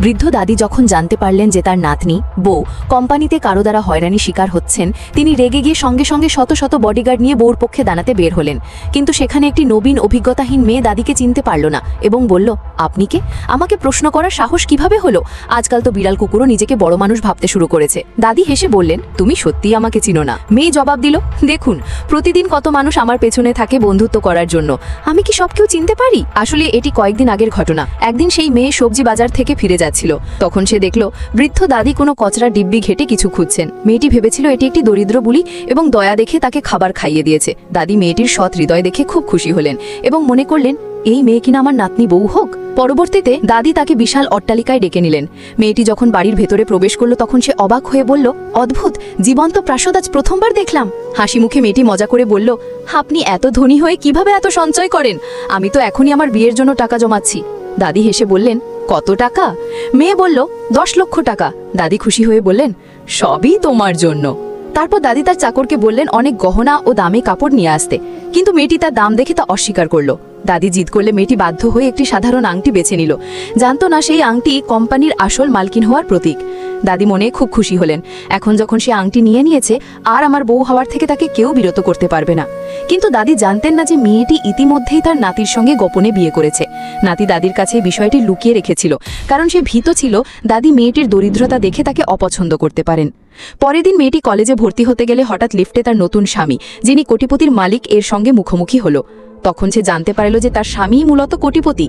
বৃদ্ধ দাদি যখন জানতে পারলেন যে তার নাতনি বউ কোম্পানিতে কারো দ্বারা হয়রানি শিকার হচ্ছেন, তিনি রেগে গিয়ে সঙ্গে সঙ্গে শত শত বডিগার্ড নিয়ে বউর পক্ষে দাঁড়াতে বের হলেন। কিন্তু সেখানে একটি নবীন অভিজ্ঞতাহীন মেয়ে দাদিকে চিনতে পারল না এবং বলল, আপনি কে? আমাকে প্রশ্ন করার সাহস কিভাবে হলো? আজকাল তো বিড়াল কুকুরও নিজেকে বড় মানুষ ভাবতে শুরু করেছে। দাদি হেসে বললেন, তুমি সত্যিই আমাকে চিনো না। মেয়ে জবাব দিল, দেখুন, প্রতিদিন কত মানুষ আমার পেছনে থাকে বন্ধুত্ব করার জন্য, আমি কি সব কেউ চিনতে পারি? আসলে এটি কয়েকদিন আগের ঘটনা। একদিন সেই মেয়ে সবজি বাজার থেকে ফিরে যাচ্ছিল। তখন সে দেখল বৃদ্ধ দাদি কোনো কচরা ডিব্বি ঘেটে কিছু খুঁজছেন। মেয়েটি ভেবেছিল এটি একটি দরিদ্র বুলি এবং দয়া দেখে তাকে খাবার খাইয়ে দিয়েছে। দাদি মেয়েটির সৎ হৃদয় দেখে খুব খুশি হলেন এবং মনে করলেন, এই মেয়ে কিনা আমার নাতনি বউ হোক। পরবর্তীতে দাদি তাকে বিশাল অট্টালিকায় ডেকে নিলেন। মেয়েটি যখন বাড়ির ভেতরে প্রবেশ করলো তখন সে অবাক হয়ে বলল, অদ্ভুত, জীবন্ত প্রাসাদ আজ প্রথমবার দেখলাম। হাসি মুখে মেয়েটি মজা করে বলল, আপনি এত ধনী হয়ে কিভাবে এত সঞ্চয় করেন? আমি তো এখনই আমার বিয়ের জন্য টাকা জমাচ্ছি। দাদি হেসে বললেন, কত টাকা? মেয়ে বলল, 10 লক্ষ টাকা। দাদি খুশি হয়ে বললেন, সবই তোমার জন্য। তারপর দাদি তার চাকরকে বললেন অনেক গহনা ও দামি কাপড় নিয়ে আসতে, কিন্তু মেয়েটি তার দাম দেখে তা অস্বীকার করলো। দাদি জিদ করলে মেয়েটি বাধ্য হয়ে একটি সাধারণ আংটি বেছে নিল। জানতো না সেই আংটি কোম্পানির আসল মালকিন হওয়ার প্রতীক। দাদি মনে খুব খুশি হলেন। এখন যখন সে আংটি নিয়ে নিয়েছে, আর আমার বউ হওয়ার থেকে তাকে কেউ বিরত করতে পারবে না। কিন্তু দাদি জানতেন না যে মেয়েটি ইতিমধ্যেই তার নাতির সঙ্গে গোপনে বিয়ে করেছে। নাতি দাদির কাছে বিষয়টি লুকিয়ে রেখেছিল, কারণ সে ভীত ছিল দাদি মেয়েটির দরিদ্রতা দেখে তাকে অপছন্দ করতে পারেন। পরের দিন মেয়েটি কলেজে ভর্তি হতে গেলে হঠাৎ লিফটে তার নতুন স্বামী, যিনি কোটিপতির মালিক, এর সঙ্গে মুখোমুখি হলো। তখন সে জানতে পারল যে তার স্বামীই মূলত কোটিপতি।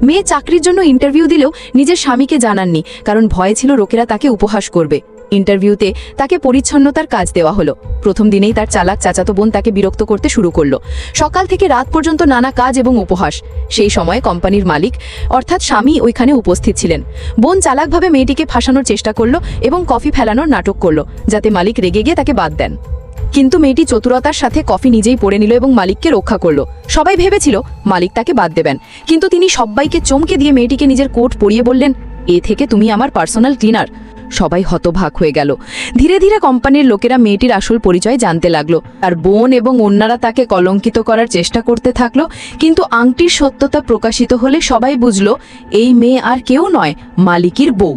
মেয়ে চাকরির জন্য ইন্টারভিউ দিলেও নিজের স্বামীকে জানাননি, কারণ ভয় ছিল লোকেরা তাকে উপহাস করবে। ইন্টারভিউতে তাকে পরিচ্ছন্নতার কাজ দেওয়া হলো। প্রথম দিনেই তার চালাক চাচাতো বোন তাকে বিরক্ত করতে শুরু করলো। সকাল থেকে রাত পর্যন্ত নানা কাজ এবং উপহাস। সেই সময় কোম্পানির মালিক অর্থাৎ স্বামী ওইখানে উপস্থিত ছিলেন। বোন চালাকভাবে মেয়েটিকে ফাঁসানোর চেষ্টা করলো এবং কফি ফেলানোর নাটক করলো, যাতে মালিক রেগে গিয়ে তাকে বাদ দেন। কিন্তু মেয়েটি চতুরতার সাথে কফি নিজেই পড়ে নিল এবং মালিককে রক্ষা করলো। সবাই ভেবেছিল মালিক তাকে বাদ দেবেন, কিন্তু তিনি সবাইকে চমকে দিয়ে মেয়েটিকে নিজের কোট পরিয়ে বললেন, এ থেকে তুমি আমার পার্সোনাল ক্লিনার। সবাই হতবাক হয়ে গেল। ধীরে ধীরে কোম্পানির লোকেরা মেয়েটির আসল পরিচয় জানতে লাগলো। আর বোন এবং অন্যরা তাকে কলঙ্কিত করার চেষ্টা করতে থাকলো। কিন্তু আংটির সত্যতা প্রকাশিত হলে সবাই বুঝলো এই মেয়ে আর কেউ নয়, মালিকের বউ।